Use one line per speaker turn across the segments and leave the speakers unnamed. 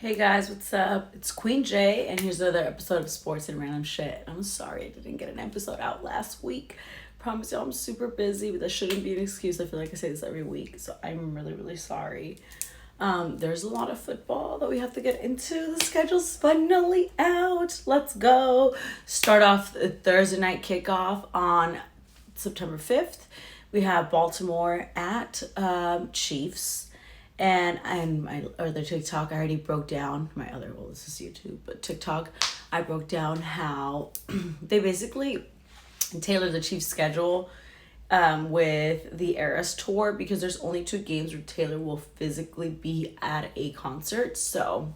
Hey guys, what's up? It's Queen J, and here's another episode of Sports and Random Shit. I'm sorry I didn't get an episode out last week. Promise y'all I'm super busy, but that shouldn't be an excuse. I feel like I say this every week, so I'm really, really sorry. There's a lot of football that we have to get into. The schedule's finally out. Let's go. Start off the Thursday night kickoff on September 5th. We have Baltimore at Chiefs. And my other TikTok, I already broke down this is YouTube, but TikTok, I broke down how they basically tailor the Chiefs schedule with the Eras tour, because there's only two games where Taylor will physically be at a concert. So,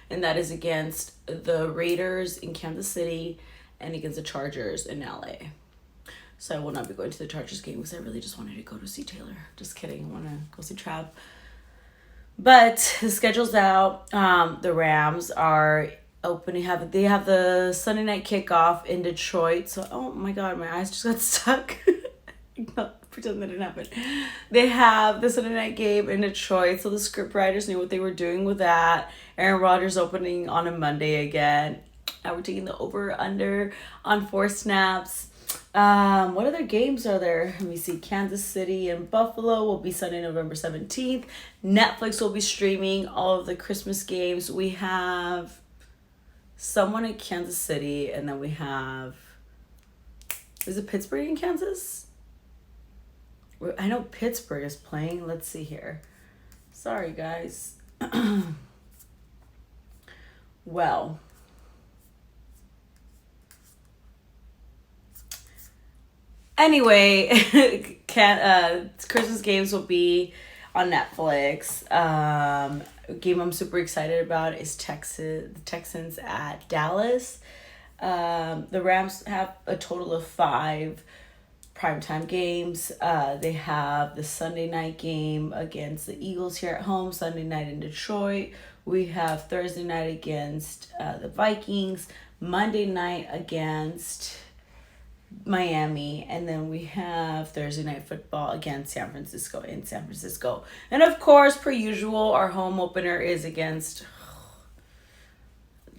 and that is against the Raiders in Kansas City and against the Chargers in LA. So I will not be going to the Chargers game because I really just wanted to go to see Taylor. Just kidding. I want to go see Trav. But the schedule's out. The Rams are opening. They have the Sunday night kickoff in Detroit. So, oh my God, my eyes just got stuck. No, pretend that didn't happen. They have the Sunday night game in Detroit. So the script writers knew what they were doing with that. Aaron Rodgers opening on a Monday again. We're taking the over/under on 4 snaps. What other games are there? Let me see. Kansas City and Buffalo will be Sunday, November 17th. Netflix will be streaming all of the Christmas games. We have someone in Kansas City, and then we have... Is it Pittsburgh in Kansas? I know Pittsburgh is playing. Let's see here. Sorry, guys. Well... Anyway, Christmas games will be on Netflix. Game I'm super excited about is the Texans at Dallas. The Rams have a total of 5 primetime games. They have the Sunday night game against the Eagles here at home, Sunday night in Detroit. We have Thursday night against the Vikings, Monday night against Miami, and then we have Thursday night football against San Francisco in San Francisco. And of course, per usual, our home opener is against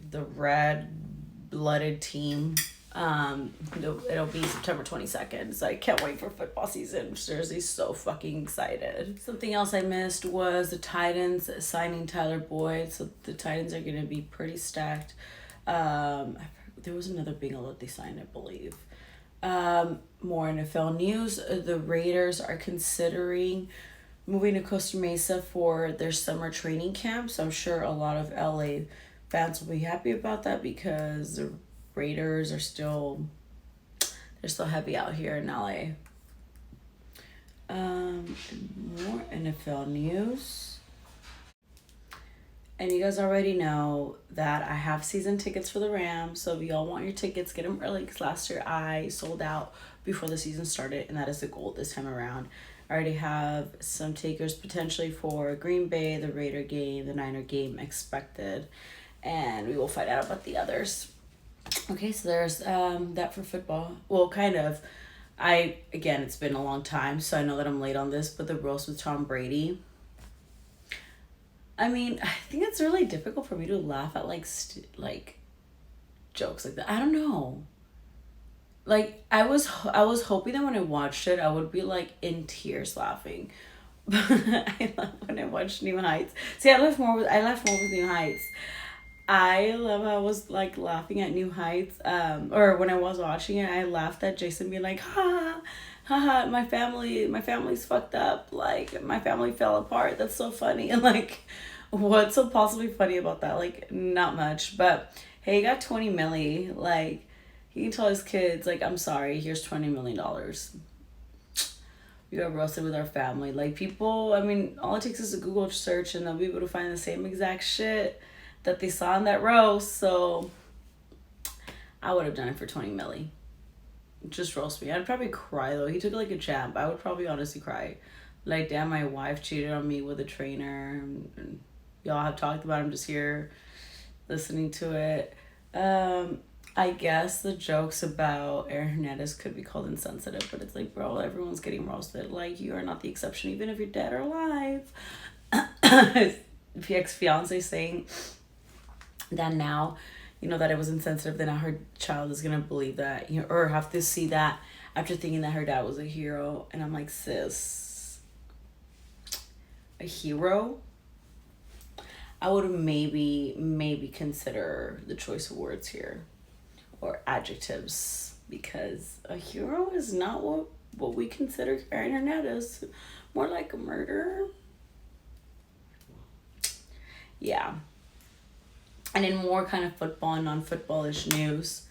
the red-blooded team. It'll be September 22nd, so I can't wait for football season. Seriously, so fucking excited. Something else I missed was the Titans signing Tyler Boyd, so the Titans are going to be pretty stacked. There was another bingo that they signed, I believe. More NFL news. The Raiders are considering moving to Costa Mesa for their summer training camp. So I'm sure a lot of LA fans will be happy about that, because the Raiders are still heavy out here in LA. More NFL news. And you guys already know that I have season tickets for the Rams. So if y'all want your tickets, get them early, because last year I sold out before the season started, and that is the goal this time around. I already have some takers potentially for Green Bay, the Raider game, the Niner game expected, and we will find out about the others. Okay, so there's that for football. Well, kind of. Again, it's been a long time, so I know that I'm late on this, but the roast with Tom Brady. I mean, I think it's really difficult for me to laugh at like jokes like that. I don't know. Like I was hoping that when I watched it, I would be like in tears laughing. But I love when I watched New Heights. See, I laughed more with New Heights. I love how I was like laughing at New Heights. Or when I was watching it, I laughed at Jason being like, ha, haha, my family's fucked up. Like, my family fell apart. That's so funny. And like, what's so possibly funny about that? Like, not much. But hey, he got 20 milli. Like, he can tell his kids, like, I'm sorry, here's $20 million. We got roasted with our family. Like, people, I mean, all it takes is a Google search and they'll be able to find the same exact shit that they saw in that roast. So I would have done it for 20 milli. Just roast me. I'd probably cry though. He took it like a champ. I would probably honestly cry. Like, damn, my wife cheated on me with a trainer. And y'all have talked about it. I'm just here listening to it. I guess the jokes about Aaron Hernandez could be called insensitive, but it's like, bro, everyone's getting roasted. Like, you are not the exception, even if you're dead or alive. His ex-fiance saying that now, that it was insensitive, then now her child is gonna believe that, or have to see that after thinking that her dad was a hero. And I'm like, sis, a hero? I would maybe consider the choice of words here or adjectives, because a hero is not what we consider Karen Hernandez. More like a murderer. Yeah. And in more kind of football and non-footballish news,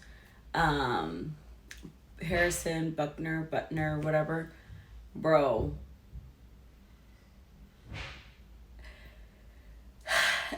Harrison, Butner, whatever, bro.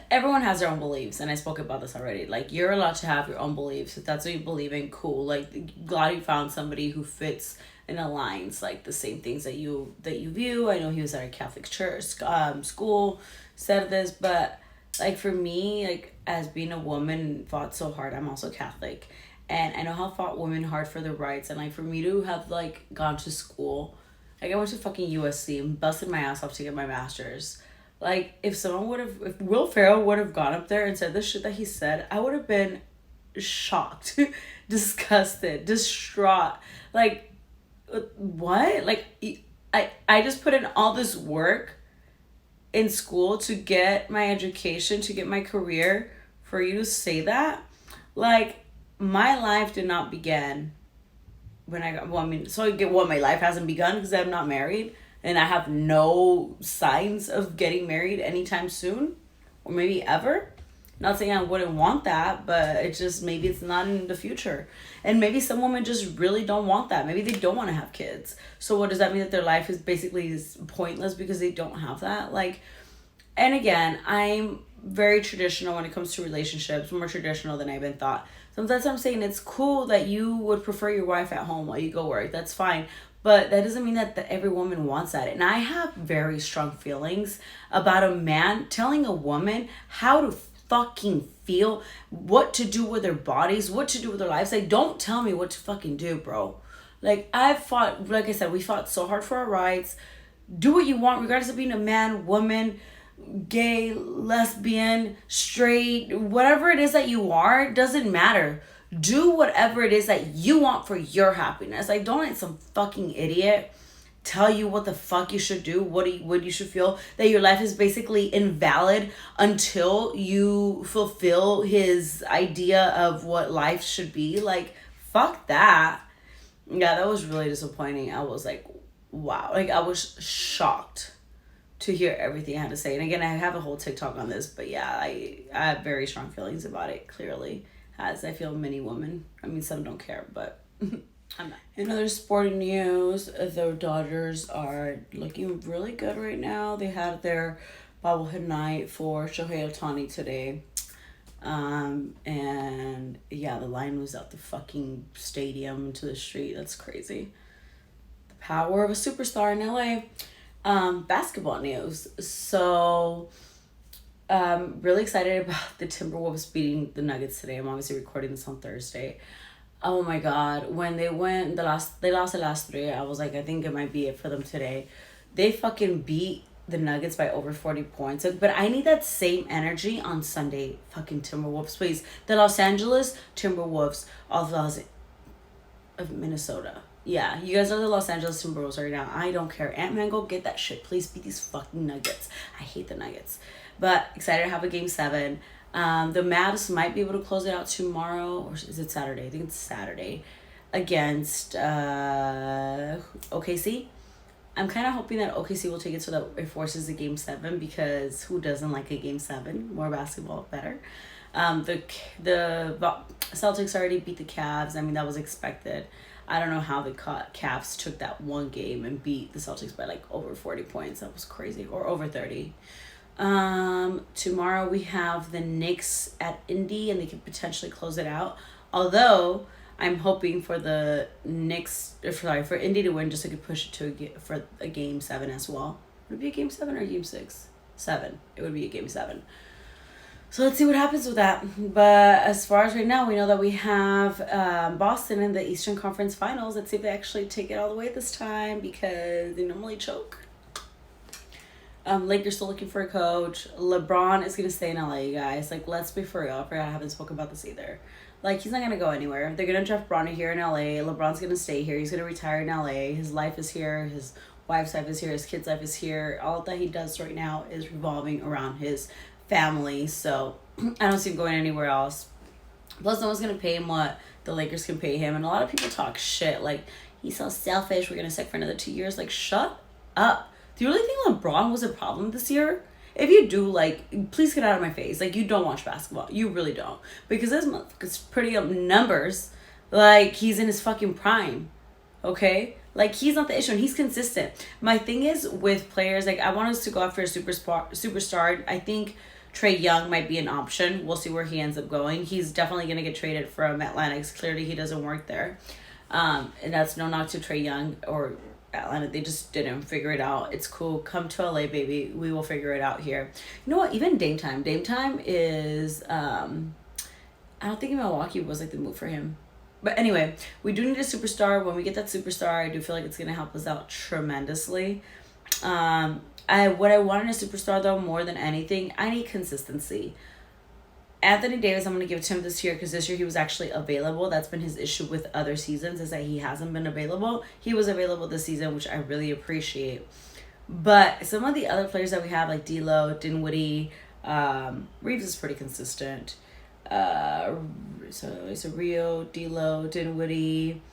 Everyone has their own beliefs, and I spoke about this already. Like, you're allowed to have your own beliefs. If that's what you believe in, cool. Like, glad you found somebody who fits and aligns, like, the same things that you view. I know he was at a Catholic church, school, said this, but, like, for me, like, as being a woman, fought so hard. I'm also Catholic, and I know how fought women hard for their rights. And, like, for me to have, like, gone to school, like, I went to fucking USC and busted my ass off to get my master's. Like, if Will Ferrell would have gone up there and said the shit that he said, I would have been shocked, disgusted, distraught. Like, what? Like, I just put in all this work in school to get my education, to get my career, for you to say that? Like, my life did not begin when I got, my life hasn't begun because I'm not married. And I have no signs of getting married anytime soon, or maybe ever. Not saying I wouldn't want that, but it's just, maybe it's not in the future. And maybe some women just really don't want that. Maybe they don't want to have kids. So what does that mean? That their life is basically pointless because they don't have that? Like, and again, I'm very traditional when it comes to relationships, more traditional than I've been thought. So that's what I'm saying. It's cool that you would prefer your wife at home while you go work. That's fine. But that doesn't mean that every woman wants that. And I have very strong feelings about a man telling a woman how to fucking feel, what to do with their bodies, what to do with their lives. Like, don't tell me what to fucking do, bro. Like, I've fought, like I said, we fought so hard for our rights. Do what you want, regardless of being a man, woman, gay, lesbian, straight, whatever it is that you are, doesn't matter. Do whatever it is that you want for your happiness. Like, don't let some fucking idiot tell you what the fuck you should do, what you should feel, that your life is basically invalid until you fulfill his idea of what life should be. Like, fuck that. Yeah, that was really disappointing. I was like, wow. Like, I was shocked to hear everything I had to say. And again, I have a whole TikTok on this, but yeah, I have very strong feelings about it, clearly. As I feel many women. I mean, some don't care, but I'm not. In other sporting news, the Dodgers are looking really good right now. They had their bobblehead night for Shohei Ohtani today. And yeah, the line was out the fucking stadium to the street. That's crazy. The power of a superstar in LA. Basketball news. So, really excited about the Timberwolves beating the Nuggets today. I'm obviously recording this on Thursday. Oh my God. When they lost the last three, I was like, I think it might be it for them today. They fucking beat the Nuggets by over 40 points. But I need that same energy on Sunday. Fucking Timberwolves, please. The Los Angeles Timberwolves of Minnesota. Yeah, you guys are the Los Angeles Timberwolves right now. I don't care. Ant-Man, go get that shit. Please beat these fucking Nuggets. I hate the Nuggets. But excited to have a game 7. The Mavs might be able to close it out tomorrow. Or is it Saturday? I think it's Saturday. Against OKC. I'm kind of hoping that OKC will take it so that it forces a game 7. Because who doesn't like a game 7? More basketball, better. The Celtics already beat the Cavs. I mean, that was expected. I don't know how the Cavs took that one game and beat the Celtics by like over 40 points. That was crazy. Or over 30. Tomorrow we have the Knicks at Indy, and they could potentially close it out. Although I'm hoping for the Knicks, for Indy to win, just so I could push it for a game 7 as well. Would it be a game 7 or a game 6? 7. It would be a game 7. So let's see what happens with that. But as far as right now, we know that we have Boston in the Eastern Conference Finals. Let's see if they actually take it all the way this time, because they normally choke. Lakers still looking for a coach. LeBron is gonna stay in LA, you guys. Like, let's be for real. I forgot I haven't spoken about this either. Like, he's not gonna go anywhere. They're gonna draft Bronny here in LA. LeBron's gonna stay here. He's gonna retire in LA. His life is here. His wife's life is here. His kid's life is here. All that he does right now is revolving around his family. So I don't see him going anywhere else. Plus, no one's gonna pay him what the Lakers can pay him. And a lot of people talk shit. Like, he's so selfish. We're gonna stick for another 2 years. Like, shut up. Do you really think LeBron was a problem this year? If you do, like, please get out of my face. Like, you don't watch basketball. You really don't. Because this motherfucker's pretty up numbers. Like, he's in his fucking prime. Okay? Like, he's not the issue, and he's consistent. My thing is with players, like, I want us to go after a superstar. I think Trae Young might be an option. We'll see where he ends up going. He's definitely going to get traded from Atlanta. Clearly, he doesn't work there. And that's no knock to Trae Young or Atlanta. They just didn't figure it out. It's cool. Come to LA, baby. We will figure it out here. You know what? Even Dame Time. Dame Time is I don't think Milwaukee was like the move for him. But anyway, we do need a superstar. When we get that superstar, I do feel like it's gonna help us out tremendously. What I want in a superstar though, more than anything, I need consistency. Anthony Davis, I'm going to give it to him this year because this year he was actually available. That's been his issue with other seasons, is that he hasn't been available. He was available this season, which I really appreciate. But some of the other players that we have, like D'Lo, Dinwiddie, Reeves is pretty consistent. So it's a Rio, D'Lo, Dinwiddie.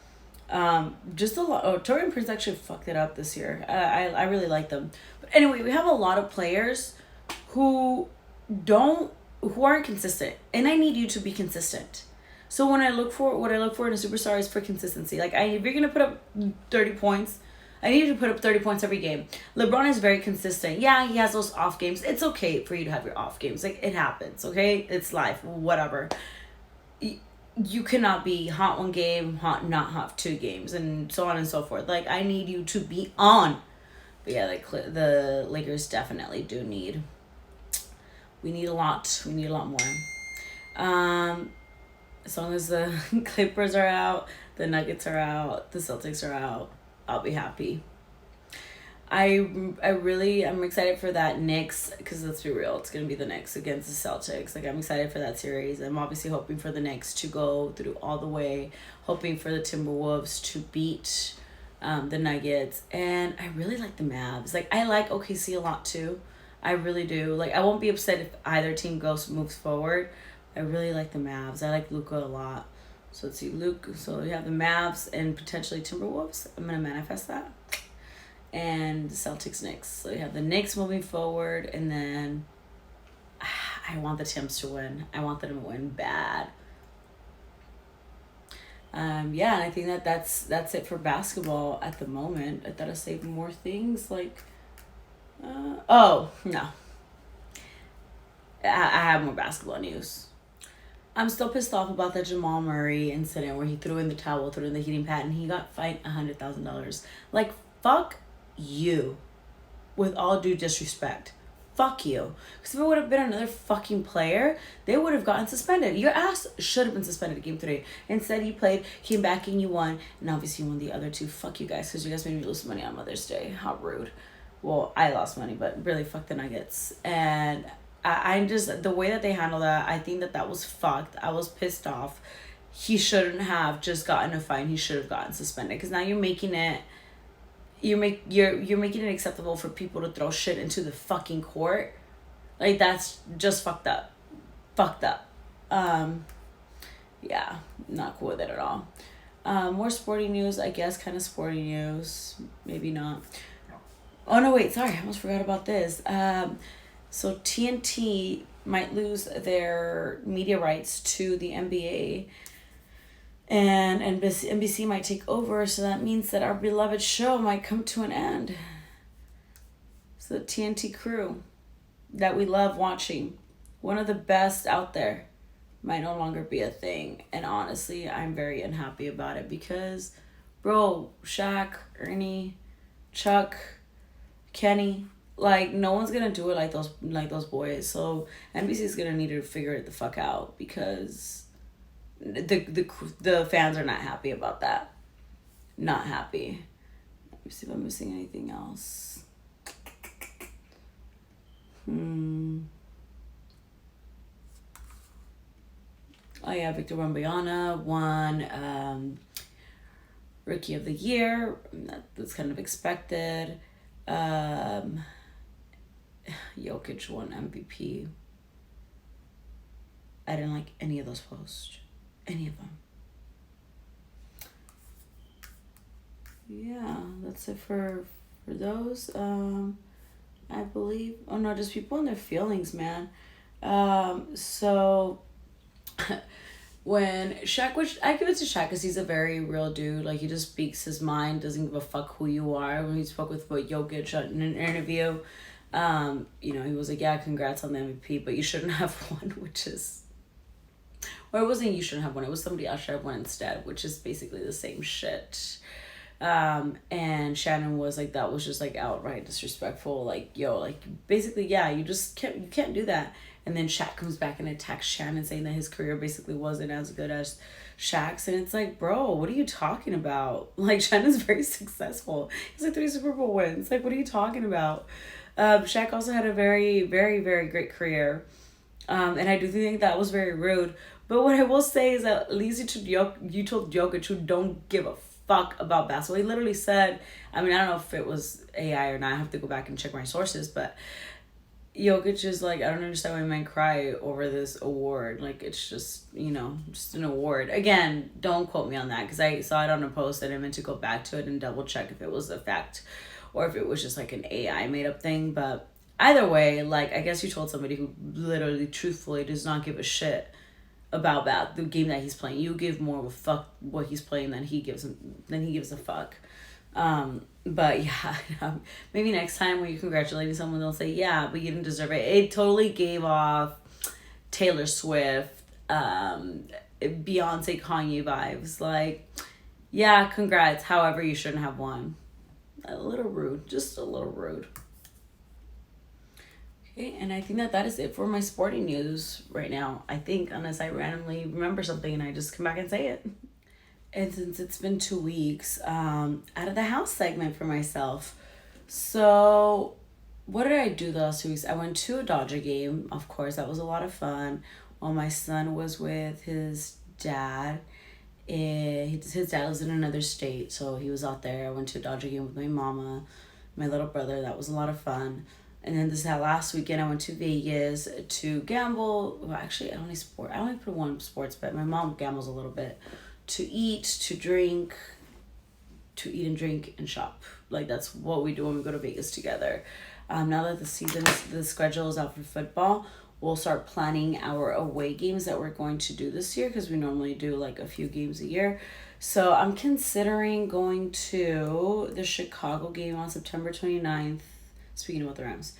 Just a lot. Oh, Taurean Prince actually fucked it up this year. I really like them. But anyway, we have a lot of players who aren't consistent, and I need you to be consistent. So what I look for in a superstar is for consistency. Like, if you're gonna put up 30 points, I need you to put up 30 points every game. LeBron is very consistent. Yeah, he has those off games. It's okay for you to have your off games. Like, it happens. Okay, it's life. Whatever. You cannot be hot one game, not hot 2 games, and so on and so forth. Like, I need you to be on. But yeah, like the Lakers definitely do need. We need a lot. We need a lot more. As long as the Clippers are out, the Nuggets are out, the Celtics are out, I'll be happy. I'm excited for that Knicks, because let's be real, it's going to be the Knicks against the Celtics. Like, I'm excited for that series. I'm obviously hoping for the Knicks to go through all the way, hoping for the Timberwolves to beat the Nuggets. And I really like the Mavs. Like, I like OKC a lot too. I really do. Like, I won't be upset if either team moves forward. I really like the Mavs. I like Luka a lot. So let's see, So we have the Mavs and potentially Timberwolves. I'm going to manifest that. And the Celtics, Knicks. So we have the Knicks moving forward, and then I want the Timbs to win. I want them to win bad. Yeah, and I think that's it for basketball at the moment. I thought I saved more things, like... oh, no. I have more basketball news. I'm still pissed off about the Jamal Murray incident where he threw in the towel, threw in the heating pad, and he got fined $100,000. Like, fuck you. With all due disrespect. Fuck you. Because if it would have been another fucking player, they would have gotten suspended. Your ass should have been suspended at Game 3. Instead, you played, came back, and you won. And obviously, you won the other 2. Fuck you guys, because you guys made me lose money on Mother's Day. How rude. Well, I lost money, but really, fuck the Nuggets. And I'm just, the way that they handled that, I think that was fucked. I was pissed off. He shouldn't have just gotten a fine. He should have gotten suspended. Because now you're making it, you're making it acceptable for people to throw shit into the fucking court. Like, that's just fucked up. Fucked up. Yeah, not cool with it at all. More sporting news, I guess, kind of sporting news. Maybe not. Oh, no, wait, sorry, I almost forgot about this. So TNT might lose their media rights to the NBA, and NBC might take over, so that means that our beloved show might come to an end. So the TNT crew that we love watching, one of the best out there, might no longer be a thing. And honestly, I'm very unhappy about it because, bro, Shaq, Ernie, Chuck, Kenny, like, no one's gonna do it like those boys. So NBC's gonna need to figure it the fuck out, because the fans are not happy about that. Not happy. Let me see if I'm missing anything else. Oh yeah, Victor Wembanyama won Rookie of the Year. That was kind of expected. Jokic won MVP. I didn't like any of those posts. Any of them. Yeah, that's it for those. I believe. Oh no, just people in their feelings, man. So when Shaq, which I give it to Shaq because he's a very real dude. Like he just speaks his mind, doesn't give a fuck who you are. When he spoke with Jokic in an interview, he was like, "Yeah, congrats on the MVP, but you shouldn't have won," which is. Or it wasn't you shouldn't have won. It was somebody else should have won instead, which is basically the same shit. And Shannon was like, that was just like outright disrespectful. Like, yo, like basically, yeah, you can't do that. And then Shaq comes back and attacks Shannon, saying that his career basically wasn't as good as Shaq's. And it's like, bro, what are you talking about? Like, Shannon's very successful. He's like 3 Super Bowl wins. Like, what are you talking about? Shaq also had a very, very, very great career. And I do think that was very rude. But what I will say is that at least you told Jokic, who don't give a fuck about basketball. He literally said, I mean, I don't know if it was AI or not. I have to go back and check my sources, but Jokic is like, I don't understand why men cry over this award. Like, it's just, just an award. Again, don't quote me on that because I saw it on a post and I meant to go back to it and double check if it was a fact or if it was just like an AI made up thing. But either way, like, I guess you told somebody who literally, truthfully does not give a shit about that the game that he's playing. You give more of a fuck what he's playing than he gives a fuck. But yeah, maybe next time when you're congratulating someone, they'll say, yeah, but you didn't deserve it. It totally gave off Taylor Swift, Beyonce, Kanye vibes. Like, yeah, congrats. However, you shouldn't have won. A little rude. Just a little rude. Okay, and I think that is it for my sporting news right now. I think, unless I randomly remember something and I just come back and say it. And since it's been 2 weeks, out of the house segment for myself. So, what did I do the last 2 weeks? I went to a Dodger game. Of course, that was a lot of fun. While my son was with his dad. His dad lives in another state, so he was out there. I went to a Dodger game with my mama, my little brother. That was a lot of fun. And then last weekend, I went to Vegas to gamble. Well, actually, I only put one sports bet. My mom gambles a little bit. To eat and drink and shop. Like, that's what we do when we go to Vegas together. Now that the schedule is out for football, we'll start planning our away games that we're going to do this year because we normally do like a few games a year. So I'm considering going to the Chicago game on September 29th. Speaking about the Rams.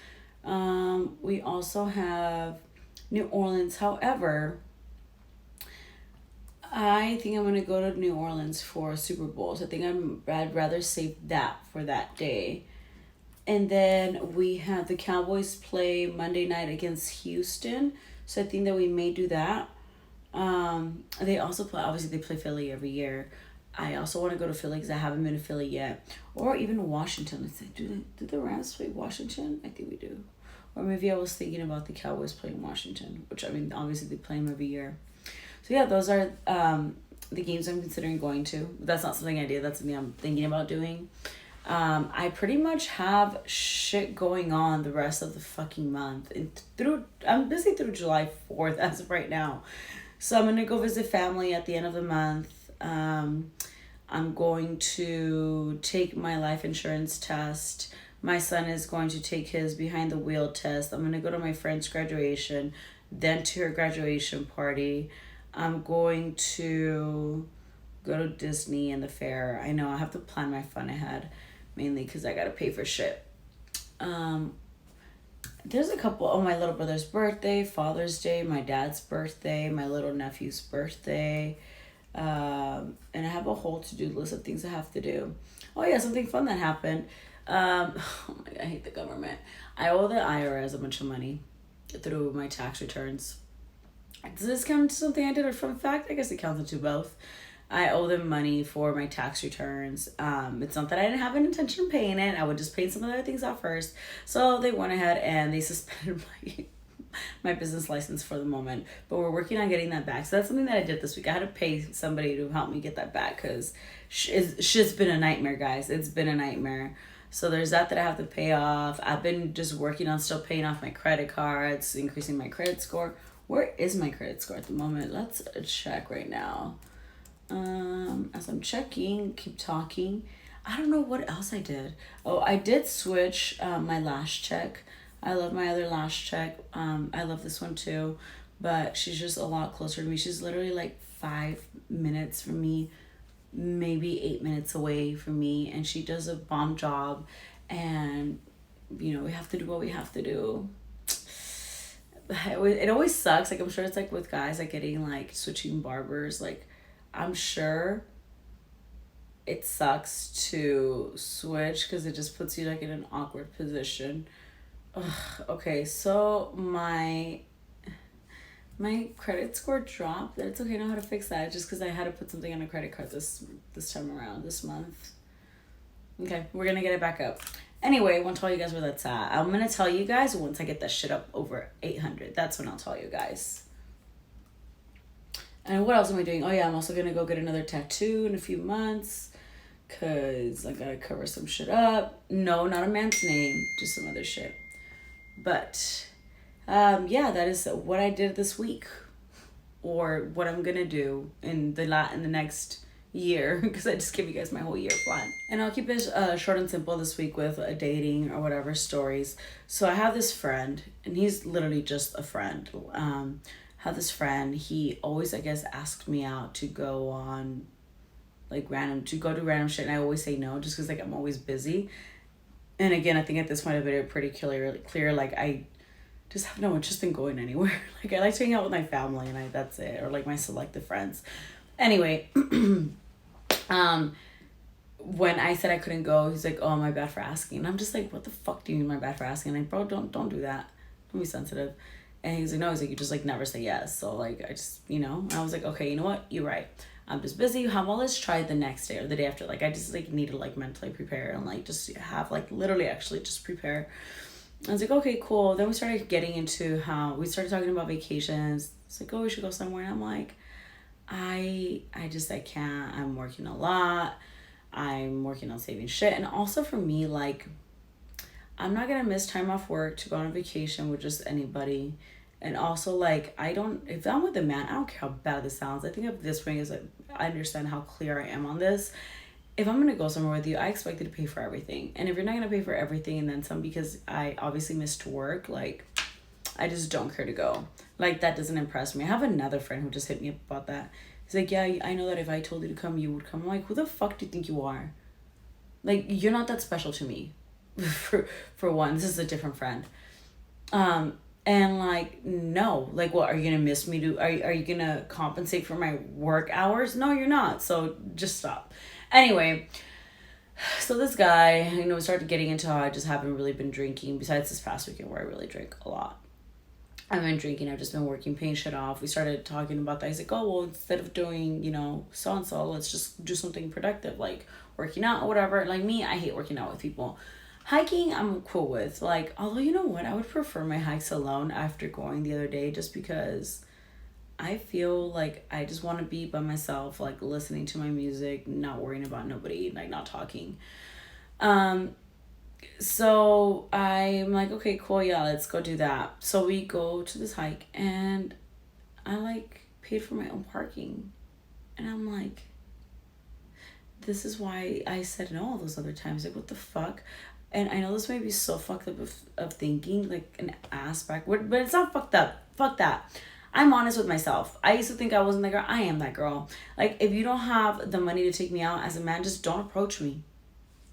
We also have New Orleans. However, I think I'm going to go to New Orleans for Super Bowl. So I think I'd rather save that for that day. And then we have the Cowboys play Monday night against Houston. So I think that we may do that. They also they play Philly every year. I also want to go to Philly because I haven't been to Philly yet. Or even Washington. Let's say, do the Rams play Washington? I think we do. Or maybe I was thinking about the Cowboys playing Washington, which, I mean, obviously they play them every year. So yeah, those are the games I'm considering going to. That's not something I did. That's something I'm thinking about doing. I pretty much have shit going on the rest of the fucking month. I'm busy through July 4th as of right now. So I'm going to go visit family at the end of the month. I'm going to take my life insurance test. My son is going to take his behind the wheel test. I'm going to go to my friend's graduation, then to her graduation party. I'm going to go to Disney and the fair. I know I have to plan my fun ahead, mainly because I got to pay for shit. There's a couple. Oh, my little brother's birthday, Father's Day, my dad's birthday, my little nephew's birthday. And I have a whole to-do list of things I have to do. Oh yeah, something fun that happened. Oh my God, I hate the government. I owe the IRS a bunch of money through my tax returns. Does this count to something I did or fun fact? I guess it counts into both. I owe them money for my tax returns. It's not that I didn't have an intention of paying it. I would just pay some of the other things out first. So they went ahead and they suspended my business license for the moment. But we're working on getting that back. So that's something that I did this week. I had to pay somebody to help me get that back because shit's been a nightmare, guys. It's been a nightmare. So there's that I have to pay off. I've been just working on still paying off my credit cards, increasing my credit score. Where is my credit score at the moment? Let's check right now. As I'm checking, keep talking. I don't know what else I did. Oh, I did switch my lash check. I love my other lash check. I love this one too, but she's just a lot closer to me. She's literally like 5 minutes from me, maybe 8 minutes away from me, and she does a bomb job. And you know, we have to do what we have to do. It always sucks. Like, I'm sure it's like with guys, like getting like switching barbers. Like, I'm sure it sucks to switch because it just puts you like in an awkward position. Ugh, okay, so my credit score dropped. It's okay, I know how to fix that. Just because I had to put something on a credit card this time around, this month. Okay, we're gonna get it back up. Anyway, I won't tell you guys where that's at. I'm gonna tell you guys once I get that shit up over 800. That's when I'll tell you guys. And what else am I doing? Oh yeah, I'm also gonna go get another tattoo in a few months because I gotta cover some shit up. No, not a man's name, just some other shit. But yeah, that is what I did this week, or what I'm gonna do in the next year, because I just gave you guys my whole year plan. And I'll keep it short and simple this week with dating or whatever stories. So I have this friend, and he's literally just a friend. Have this friend, he always, I guess, asked me out to go on like to go to random shit, and I always say no just because like I'm always busy. And again, I think at this point I've made it pretty clear like I just have no interest in going anywhere. Like, I like to hang out with my family, and that's it, or like my selective friends. Anyway, when I said I couldn't go, he's like, "Oh, my bad for asking." And I'm just like, "What the fuck do you mean my bad for asking?" Like, bro, don't do that. Don't be sensitive. And he's like, "No," he's like, "You just like never say yes." So like, I just, and I was like, "Okay, you know what? You're right. I'm just busy. How about let's try it the next day or the day after?" Like, I just like need to like mentally prepare and like just have like literally actually just prepare. I was like, okay, cool. Then we started getting into how we started talking about vacations. It's like, oh, we should go somewhere. And I'm like, I can't. I'm working a lot. I'm working on saving shit. And also for me, like, I'm not going to miss time off work to go on a vacation with just anybody. And also, like, if I'm with a man, I don't care how bad this sounds. I think of this point is like, I understand how clear I am on this. If I'm going to go somewhere with you, I expect you to pay for everything. And if you're not going to pay for everything and then some because I obviously missed work, like, I just don't care to go. Like, that doesn't impress me. I have another friend who just hit me up about that. He's like, "Yeah, I know that if I told you to come, you would come." I'm like, who the fuck do you think you are? Like, you're not that special to me. for one, this is a different friend. And like, no, like, what, are you gonna miss me? Are you gonna compensate for my work hours? No, you're not. So just stop. Anyway, so this guy, we started getting into how I just haven't really been drinking besides this past weekend where I really drank a lot. I've been drinking. I've just been working, paying shit off. We started talking about that. He's like, "Oh, well, instead of doing, so and so, let's just do something productive, like working out or whatever." Like me, I hate working out with people. Hiking, I'm cool with. Like, although, you know what? I would prefer my hikes alone after going the other day just because I feel like I just want to be by myself, like listening to my music, not worrying about nobody, like not talking. So I'm like, okay, cool, yeah, let's go do that. So we go to this hike, and I like paid for my own parking. And I'm like, this is why I said no all those other times. Like, what the fuck? And I know this may be so fucked up of thinking, like an ass backward, but it's not fucked up. Fuck that. I'm honest with myself. I used to think I wasn't that girl. I am that girl. Like, if you don't have the money to take me out as a man, just don't approach me.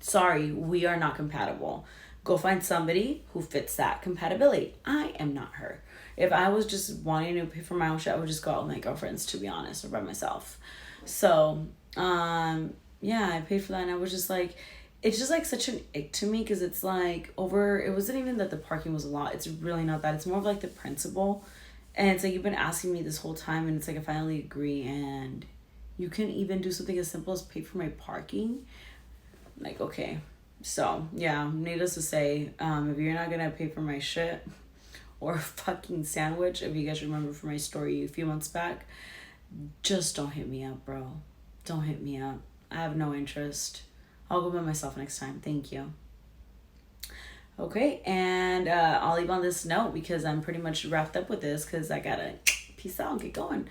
Sorry, we are not compatible. Go find somebody who fits that compatibility. I am not her. If I was just wanting to pay for my own shit, I would just go out with my girlfriends, to be honest, or by myself. So, yeah, I paid for that, and I was just like, it's just like such an ick to me because it's like it wasn't even that the parking was a lot. It's really not that. It's more of like the principle. And it's like, you've been asking me this whole time, and it's like I finally agree, and You can even do something as simple as pay for my parking. Like, okay. So, yeah, needless to say, if you're not gonna pay for my shit or a fucking sandwich, if you guys remember from my story a few months back, just don't hit me up, bro. Don't hit me up. I have no interest. I'll go by myself next time. Thank you. Okay, and I'll leave on this note because I'm pretty much wrapped up with this because I gotta peace out and get going.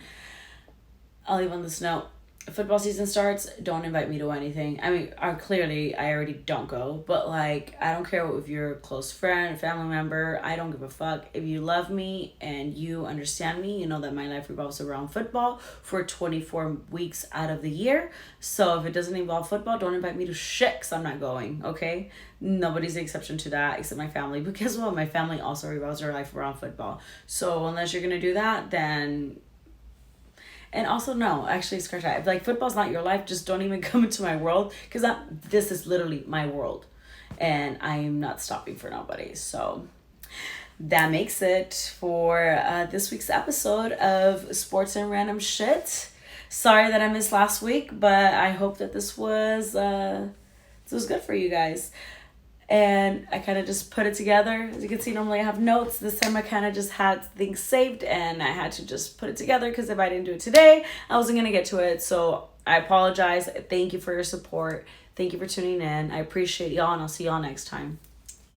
I'll leave on this note. Football season starts, don't invite me to anything. I mean, clearly I already don't go, but like, I don't care if you're a close friend, family member, I don't give a fuck. If you love me and you understand me, you know that my life revolves around football for 24 weeks out of the year. So if it doesn't involve football, don't invite me to shit because I'm not going, okay? Nobody's the exception to that except my family. But guess what? My family also revolves their life around football. So unless you're going to do that, then... And also, no, actually, scratch that. If like football's not your life, just don't even come into my world because this is literally my world, and I am not stopping for nobody. So that makes it for this week's episode of Sports and Random Shit. Sorry that I missed last week, but I hope that this was good for you guys. And I kind of just put it together. As you can see, normally I have notes. This time I kind of just had things saved and I had to just put it together because if I didn't do it today, I wasn't going to get to it. So I apologize. Thank you for your support. Thank you for tuning in. I appreciate y'all and I'll see y'all next time.